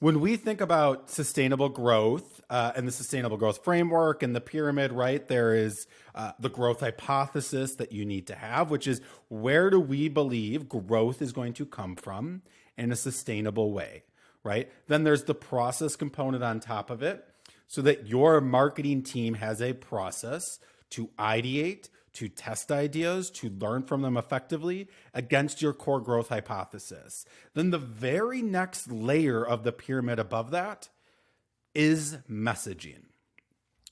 when we think about sustainable growth and the sustainable growth framework and the pyramid, right, there is the growth hypothesis that you need to have, which is where do we believe growth is going to come from in a sustainable way, right? Then there's the process component on top of it so that your marketing team has a process to ideate, to test ideas, to learn from them effectively against your core growth hypothesis. Then the very next layer of the pyramid above that is messaging.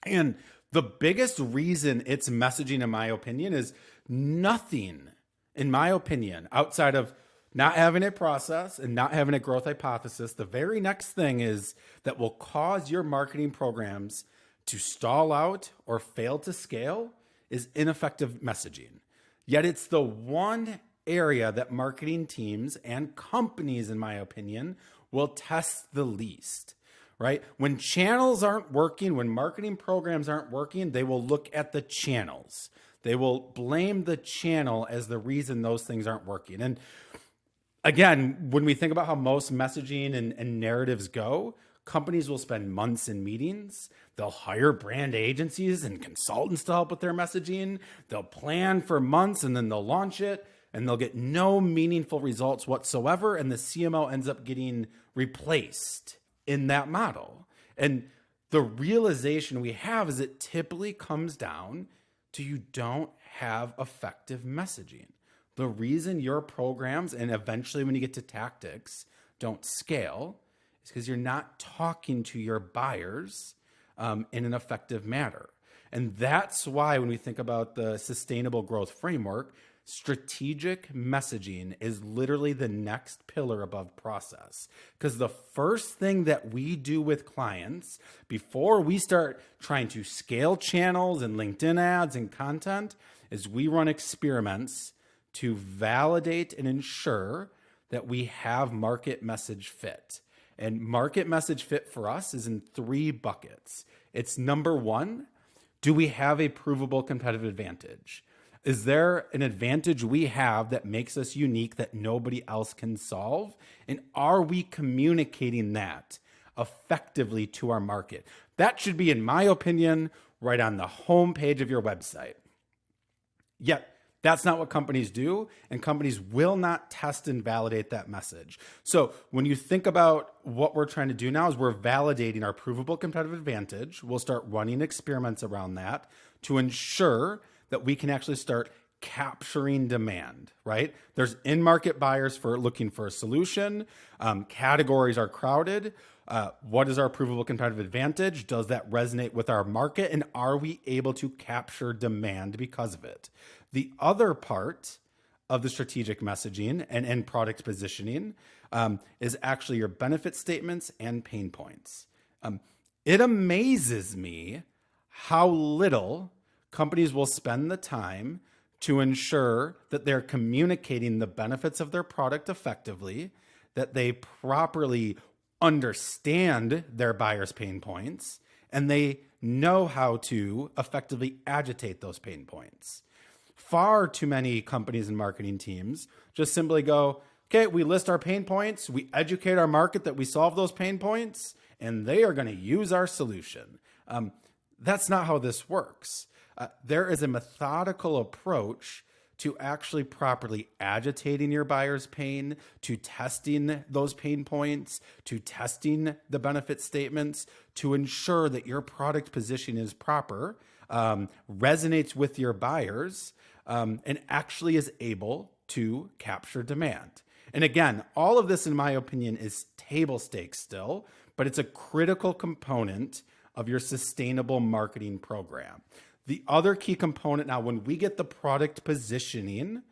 And the biggest reason it's messaging, in my opinion, is nothing, in my opinion, outside of not having a process and not having a growth hypothesis. The very next thing is that will cause your marketing programs to stall out or fail to scale is ineffective messaging. Yet it's the one area that marketing teams and companies, in my opinion, will test the least, right? When channels aren't working, when marketing programs aren't working, they will look at the channels. They will blame the channel as the reason those things aren't working. And again, when we think about how most messaging and narratives go, companies will spend months in meetings. They'll hire brand agencies and consultants to help with their messaging. They'll plan for months and then they'll launch it and they'll get no meaningful results whatsoever. And the CMO ends up getting replaced in that model. And the realization we have is it typically comes down to you don't have effective messaging. The reason your programs and eventually when you get to tactics don't scale is because you're not talking to your buyers in an effective manner. And that's why when we think about the sustainable growth framework, strategic messaging is literally the next pillar above process. Because the first thing that we do with clients before we start trying to scale channels and LinkedIn ads and content is we run experiments to validate and ensure that we have market message fit. And market message fit for us is in 3 buckets. It's number 1, do we have a provable competitive advantage? Is there an advantage we have that makes us unique that nobody else can solve? And are we communicating that effectively to our market? That should be, in my opinion, right on the homepage of your website. Yet, that's not what companies do, and companies will not test and validate that message. So when you think about what we're trying to do now is we're validating our provable competitive advantage. We'll start running experiments around that to ensure that we can actually start capturing demand, right? There's in-market buyers for looking for a solution. Categories are crowded. What is our provable competitive advantage? Does that resonate with our market? And are we able to capture demand because of it? The other part of the strategic messaging and product positioning is actually your benefit statements and pain points. It amazes me how little companies will spend the time to ensure that they're communicating the benefits of their product effectively, that they properly understand their buyers' pain points, and they know how to effectively agitate those pain points. Far too many companies and marketing teams just simply go, okay, we list our pain points, we educate our market that we solve those pain points, and they are going to use our solution. That's not how this works. There is a methodical approach to actually properly agitating your buyer's pain, to testing those pain points, to testing the benefit statements, to ensure that your product position is proper, resonates with your buyers, and actually is able to capture demand. And again, all of this, in my opinion, is table stakes still, but it's a critical component of your sustainable marketing program. The other key component now, when we get the product positioning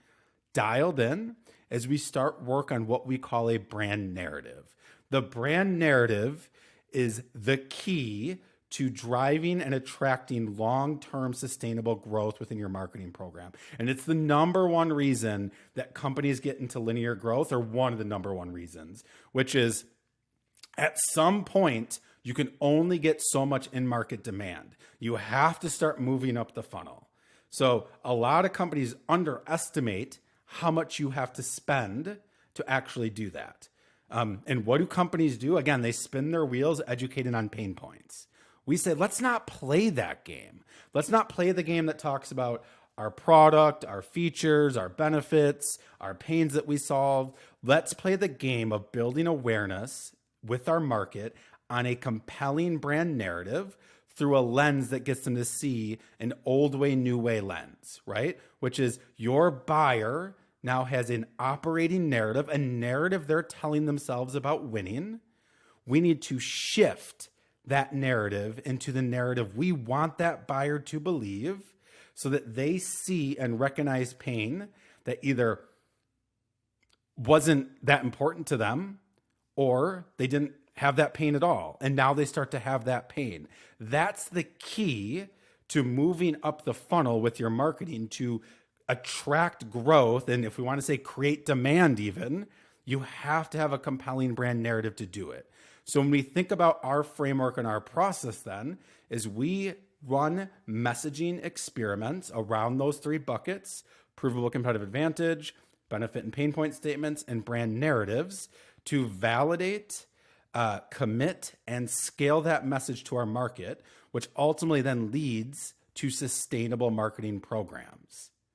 dialed in, is we start work on what we call a brand narrative. The brand narrative is the key to driving and attracting long-term sustainable growth within your marketing program. And it's the number one reason that companies get into linear growth, or one of the number one reasons, which is at some point, you can only get so much in-market demand. You have to start moving up the funnel. So a lot of companies underestimate how much you have to spend to actually do that. And what do companies do? Again, they spin their wheels educating on pain points. We say, let's not play that game. Let's not play the game that talks about our product, our features, our benefits, our pains that we solve. Let's play the game of building awareness with our market on a compelling brand narrative through a lens that gets them to see an old way, new way lens, right? Which is your buyer now has an operating narrative, a narrative they're telling themselves about winning. We need to shift that narrative into the narrative we want that buyer to believe so that they see and recognize pain that either wasn't that important to them or they didn't have that pain at all. And now they start to have that pain. That's the key to moving up the funnel with your marketing to attract growth. And if we want to say create demand even, you have to have a compelling brand narrative to do it. So when we think about our framework and our process then is we run messaging experiments around those three buckets: provable competitive advantage, benefit and pain point statements, and brand narratives to validate, commit, and scale that message to our market, which ultimately then leads to sustainable marketing programs.